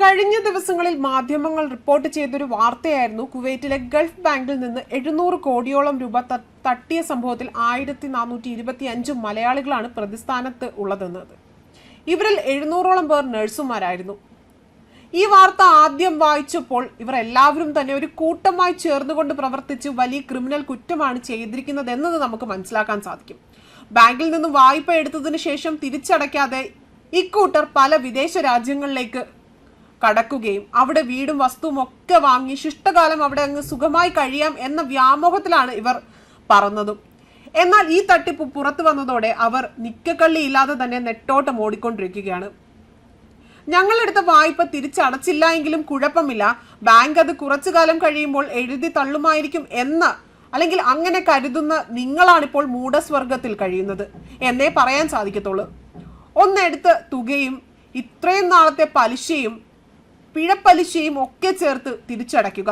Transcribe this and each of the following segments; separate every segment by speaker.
Speaker 1: കഴിഞ്ഞ ദിവസങ്ങളിൽ മാധ്യമങ്ങൾ റിപ്പോർട്ട് ചെയ്തൊരു വാർത്തയായിരുന്നു കുവൈറ്റിലെ ഗൾഫ് ബാങ്കിൽ നിന്ന് 700 കോടിയോളം രൂപ തട്ടിയ സംഭവത്തിൽ 1425 മലയാളികളാണ് പ്രതിസ്ഥാനത്ത് ഉള്ളതെന്നത്. ഇവരിൽ 700ഓളം പേർ നഴ്സുമാരായിരുന്നു. ഈ വാർത്ത ആദ്യം വായിച്ചപ്പോൾ ഇവർ എല്ലാവരും തന്നെ ഒരു കൂട്ടമായി ചേർന്നുകൊണ്ട് പ്രവർത്തിച്ച് വലിയ ക്രിമിനൽ കുറ്റമാണ് ചെയ്തിരിക്കുന്നത് എന്നത് നമുക്ക് മനസ്സിലാക്കാൻ സാധിക്കും. ബാങ്കിൽ നിന്നും വായ്പ എടുത്തതിന് ശേഷം തിരിച്ചടയ്ക്കാതെ ഇക്കൂട്ടർ പല വിദേശ രാജ്യങ്ങളിലേക്ക് കടക്കുകയും അവിടെ വീടും വസ്തുവും ഒക്കെ വാങ്ങി ശിഷ്ടകാലം അവിടെ അങ്ങ് സുഖമായി കഴിയാം എന്ന വ്യാമോഹത്തിലാണ് ഇവർ പറന്നതും. എന്നാൽ ഈ തട്ടിപ്പ് പുറത്തു വന്നതോടെ അവർ നിക്കക്കള്ളിയില്ലാതെ തന്നെ നെട്ടോട്ടം ഓടിക്കൊണ്ടിരിക്കുകയാണ്. ഞങ്ങളെടുത്ത വായ്പ തിരിച്ചടച്ചില്ല എങ്കിലും കുഴപ്പമില്ല, ബാങ്ക് അത് കുറച്ചു കാലം കഴിയുമ്പോൾ എഴുതി തള്ളുമായിരിക്കും എന്ന് അല്ലെങ്കിൽ അങ്ങനെ കരുതുന്ന നിങ്ങളാണിപ്പോൾ മൂഢസ്വർഗത്തിൽ കഴിയുന്നത് എന്നേ പറയാൻ സാധിക്കത്തുള്ളൂ. ഒന്നെടുത്ത തുകയും ഇത്രയും നാളത്തെ പലിശയും പിഴപ്പലിശയും ഒക്കെ ചേർത്ത് തിരിച്ചടയ്ക്കുക,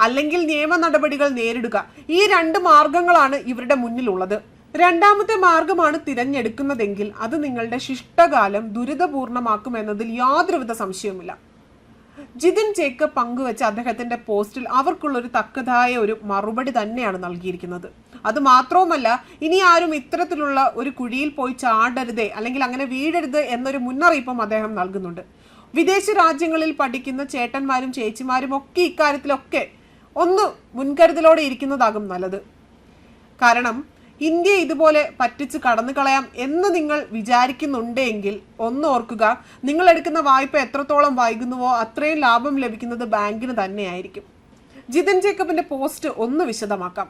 Speaker 1: അല്ലെങ്കിൽ നിയമ നടപടികൾ നേരിടുക. ഈ 2 മാർഗങ്ങളാണ് ഇവരുടെ മുന്നിലുള്ളത്. രണ്ടാമത്തെ മാർഗമാണ് തിരഞ്ഞെടുക്കുന്നതെങ്കിൽ അത് നിങ്ങളുടെ ശിഷ്ടകാലം ദുരിതപൂർണമാക്കുമെന്നതിൽ യാതൊരുവിധ സംശയവുമില്ല. ജിതിൻ ജേക്കബ് പങ്കുവെച്ച അദ്ദേഹത്തിന്റെ പോസ്റ്റിൽ അവർക്കുള്ളൊരു തക്കതായ ഒരു മറുപടി തന്നെയാണ് നൽകിയിരിക്കുന്നത്. അത് മാത്രവുമല്ല, ഇനി ആരും ഇത്തരത്തിലുള്ള ഒരു കുഴിയിൽ പോയി ചാടരുതേ അല്ലെങ്കിൽ അങ്ങനെ വീഴരുത് എന്നൊരു മുന്നറിയിപ്പും അദ്ദേഹം നൽകുന്നുണ്ട്. വിദേശ രാജ്യങ്ങളിൽ പഠിക്കുന്ന ചേട്ടന്മാരും ചേച്ചിമാരും ഒക്കെ ഇക്കാര്യത്തിലൊക്കെ ഒന്ന് മുൻകരുതലോടെ ഇരിക്കുന്നതാകും നല്ലത്. കാരണം ഇന്ത്യ ഇതുപോലെ പറ്റിച്ച് കടന്നു കളയാം എന്ന് നിങ്ങൾ വിചാരിക്കുന്നുണ്ടെങ്കിൽ ഒന്ന് ഓർക്കുക, നിങ്ങൾ എടുക്കുന്ന വായ്പ എത്രത്തോളം വൈകുന്നുവോ അത്രയും ലാഭം ലഭിക്കുന്നത് ബാങ്കിന് തന്നെയായിരിക്കും. ജിതിൻ ജേക്കബിന്റെ പോസ്റ്റ് ഒന്ന് വിശദമാക്കാം.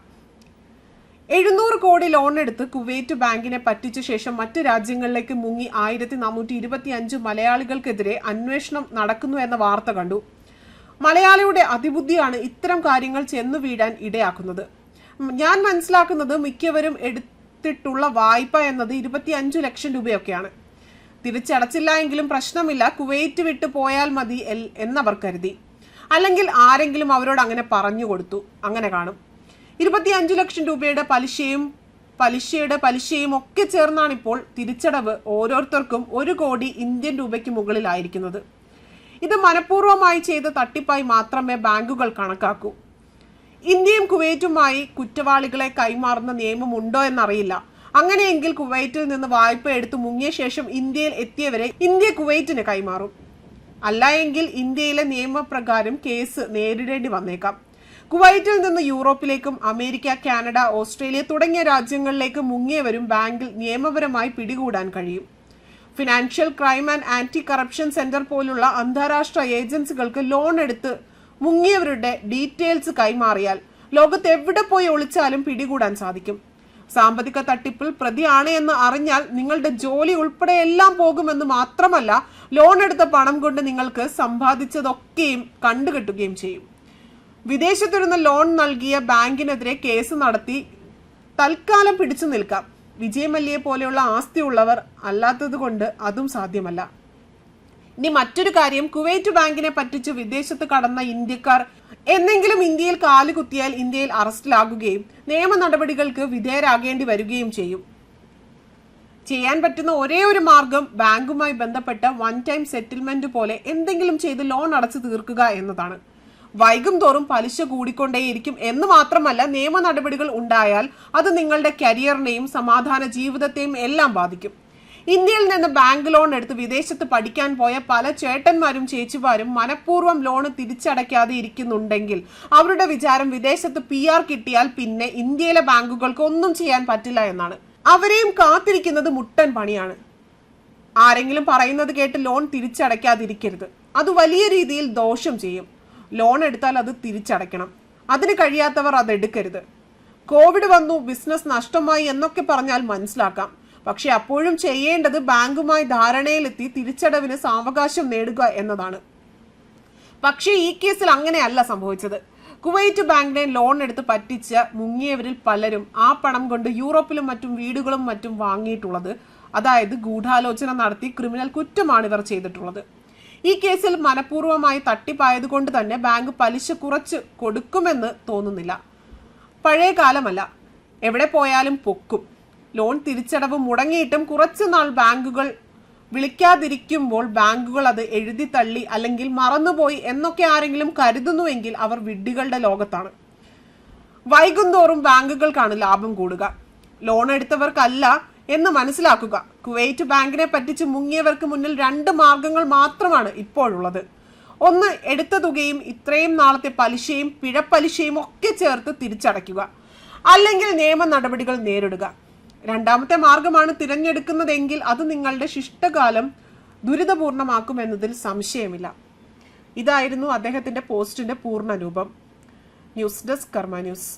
Speaker 1: 700 കോടി ലോൺ എടുത്ത് കുവൈറ്റ് ബാങ്കിനെ പറ്റിച്ച ശേഷം മറ്റ് രാജ്യങ്ങളിലേക്ക് മുങ്ങി 1425 മലയാളികൾക്കെതിരെ അന്വേഷണം നടക്കുന്നു എന്ന വാർത്ത കണ്ടു. മലയാളിയുടെ അതിബുദ്ധിയാണ് ഇത്തരം കാര്യങ്ങൾ ചെന്നു വീഴാൻ ഇടയാക്കുന്നത്. ഞാൻ മനസ്സിലാക്കുന്നത് മിക്കവരും എടുത്തിട്ടുള്ള വായ്പ എന്നത് 25 ലക്ഷം രൂപയൊക്കെയാണ്. തിരിച്ചടച്ചില്ല എങ്കിലും പ്രശ്നമില്ല, കുവൈറ്റ് വിട്ടു പോയാൽ മതി എന്നവർ കരുതി. അല്ലെങ്കിൽ ആരെങ്കിലും അവരോട് അങ്ങനെ പറഞ്ഞു കൊടുത്തു. അങ്ങനെ കാണും. 25 ലക്ഷം രൂപയുടെ പലിശയുടെ പലിശയും ഒക്കെ ചേർന്നാണ് ഇപ്പോൾ തിരിച്ചടവ് ഓരോരുത്തർക്കും 1 കോടി ഇന്ത്യൻ രൂപയ്ക്ക് മുകളിലായിരിക്കുന്നത്. ഇത് മനഃപൂർവ്വമായി ചെയ്ത തട്ടിപ്പായി മാത്രമേ ബാങ്കുകൾ കണക്കാക്കൂ. ഇന്ത്യയും കുവൈറ്റുമായി കുറ്റവാളികളെ കൈമാറുന്ന നിയമം ഉണ്ടോ എന്നറിയില്ല. അങ്ങനെയെങ്കിൽ കുവൈറ്റിൽ നിന്ന് വായ്പ എടുത്ത് മുങ്ങിയ ശേഷം ഇന്ത്യയിൽ എത്തിയവരെ ഇന്ത്യ കുവൈറ്റിന് കൈമാറും. അല്ല എങ്കിൽ ഇന്ത്യയിലെ നിയമപ്രകാരം കേസ് നേരിടേണ്ടി വന്നേക്കാം. കുവൈറ്റിൽ നിന്ന് യൂറോപ്പിലേക്കും അമേരിക്ക, കാനഡ, ഓസ്ട്രേലിയ തുടങ്ങിയ രാജ്യങ്ങളിലേക്ക് മുങ്ങിയവരും ബാങ്കിൽ നിയമപരമായി പിടികൂടാൻ കഴിയും. Financial crime and anti corruption centre പോലുള്ള അന്താരാഷ്ട്ര ഏജൻസികൾക്ക് ലോൺ എടുത്ത് മുങ്ങിയവരുടെ ഡീറ്റെയിൽസ് കൈമാറിയാൽ ലോകത്ത് എവിടെ പോയി ഒളിച്ചാലും പിടികൂടാൻ സാധിക്കും. സാമ്പത്തിക തട്ടിപ്പിൽ പ്രതിയാണ് എന്ന് അറിഞ്ഞാൽ നിങ്ങളുടെ ജോലി ഉൾപ്പെടെ എല്ലാം പോകുമെന്ന് മാത്രമല്ല, ലോൺ എടുത്ത പണം കൊണ്ട് നിങ്ങൾക്ക് സമ്പാദിച്ചതൊക്കെയും കണ്ടുകെട്ടുകയും ചെയ്യും. വിദേശത്തിരുന്ന് ലോൺ നൽകിയ ബാങ്കിനെതിരെ കേസ് നടത്തി തൽക്കാലം പിടിച്ചു നിൽക്കാം. വിജയ് മല്യയെ പോലെയുള്ള ആസ്തിയുള്ളവർ അല്ലാത്തത് കൊണ്ട് അതും സാധ്യമല്ല. ഇനി മറ്റൊരു കാര്യം, കുവൈറ്റ് ബാങ്കിനെ പറ്റിച്ച് വിദേശത്ത് കടന്ന ഇന്ത്യക്കാർ എന്നെങ്കിലും ഇന്ത്യയിൽ കാലുകുത്തിയാൽ ഇന്ത്യയിൽ അറസ്റ്റിലാകുകയും നിയമ നടപടികൾക്ക് വിധേയരാകേണ്ടി വരികയും ചെയ്യും. ചെയ്യാൻ പറ്റുന്ന ഒരേ ഒരു മാർഗം ബാങ്കുമായി ബന്ധപ്പെട്ട 1 ടൈം സെറ്റിൽമെന്റ് പോലെ എന്തെങ്കിലും ചെയ്ത് ലോൺ അടച്ചു തീർക്കുക എന്നതാണ്. വൈകും തോറും പലിശ കൂടിക്കൊണ്ടേയിരിക്കും എന്ന് മാത്രമല്ല, നിയമ നടപടികൾ ഉണ്ടായാൽ അത് നിങ്ങളുടെ കരിയറിനെയും സമാധാന ജീവിതത്തെയും എല്ലാം ബാധിക്കും. ഇന്ത്യയിൽ നിന്ന് ബാങ്ക് ലോൺ എടുത്ത് വിദേശത്ത് പഠിക്കാൻ പോയ പല ചേട്ടന്മാരും ചേച്ചിമാരും മനഃപൂർവ്വം ലോണ് തിരിച്ചടയ്ക്കാതെ ഇരിക്കുന്നുണ്ടെങ്കിൽ അവരുടെ വിചാരം വിദേശത്ത് PR കിട്ടിയാൽ പിന്നെ ഇന്ത്യയിലെ ബാങ്കുകൾക്ക് ഒന്നും ചെയ്യാൻ പറ്റില്ല എന്നാണ്. അവരെയും കാത്തിരിക്കുന്നത് മുട്ടൻ പണിയാണ്. ആരെങ്കിലും പറയുന്നത് കേട്ട് ലോൺ തിരിച്ചടയ്ക്കാതിരിക്കരുത്. അത് വലിയ രീതിയിൽ ദോഷം ചെയ്യും. ലോൺ എടുത്താൽ അത് തിരിച്ചടയ്ക്കണം. അതിന് കഴിയാത്തവർ അത് എടുക്കരുത്. കോവിഡ് വന്നു, ബിസിനസ് നഷ്ടമായി എന്നൊക്കെ പറഞ്ഞാൽ മനസ്സിലാക്കാം. പക്ഷെ അപ്പോഴും ചെയ്യേണ്ടത് ബാങ്കുമായി ധാരണയിലെത്തി തിരിച്ചടവിന് സാവകാശം നേടുക എന്നതാണ്. പക്ഷേ ഈ കേസിൽ അങ്ങനെയല്ല സംഭവിച്ചത്. കുവൈറ്റ് ബാങ്കിനെ ലോൺ എടുത്ത് പറ്റിച്ച മുങ്ങിയവരിൽ പലരും ആ പണം കൊണ്ട് യൂറോപ്പിലും മറ്റും വീടുകളും മറ്റും വാങ്ങിയിട്ടുള്ളത്. അതായത് ഗൂഢാലോചന നടത്തി ക്രിമിനൽ കുറ്റമാണ് ഇവർ ചെയ്തിട്ടുള്ളത്. ഈ കേസിൽ മനഃപൂർവ്വമായി തട്ടിപ്പായതുകൊണ്ട് തന്നെ ബാങ്ക് പലിശ കുറച്ച് കൊടുക്കുമെന്ന് തോന്നുന്നില്ല. പഴയ കാലമല്ല, എവിടെ പോയാലും പൊക്കും. ലോൺ തിരിച്ചടവ് മുടങ്ങിയിട്ടും കുറച്ചുനാൾ ബാങ്കുകൾ വിളിക്കാതിരിക്കുമ്പോൾ ബാങ്കുകൾ അത് എഴുതി തള്ളി അല്ലെങ്കിൽ മറന്നുപോയി എന്നൊക്കെ ആരെങ്കിലും കരുതുന്നുവെങ്കിൽ അവർ വിഡ്ഢികളുടെ ലോകത്താണ്. വൈകുന്തോറും ബാങ്കുകൾക്കാണ് ലാഭം കൂടുക, ലോൺ എടുത്തവർക്കല്ല എന്ന് മനസ്സിലാക്കുക. കുവൈറ്റ് ബാങ്കിനെ പറ്റിച്ച് മുങ്ങിയവർക്ക് മുന്നിൽ 2 മാർഗങ്ങൾ മാത്രമാണ് ഇപ്പോഴുള്ളത്. ഒന്ന്, എടുത്ത തുകയും ഇത്രയും നാളത്തെ പലിശയും പിഴപ്പലിശയും ഒക്കെ ചേർത്ത് തിരിച്ചടയ്ക്കുക, അല്ലെങ്കിൽ നിയമ നടപടികൾ നേരിടുക. രണ്ടാമത്തെ മാർഗമാണ് തിരഞ്ഞെടുക്കുന്നതെങ്കിൽ അത് നിങ്ങളുടെ ശിഷ്ടകാലം ദുരിതപൂർണമാക്കുമെന്നതിൽ സംശയമില്ല. ഇതായിരുന്നു അദ്ദേഹത്തിന്റെ പോസ്റ്റിന്റെ പൂർണ്ണ രൂപം. ന്യൂസ് ഡെസ്ക് കർമ്മ ന്യൂസ്.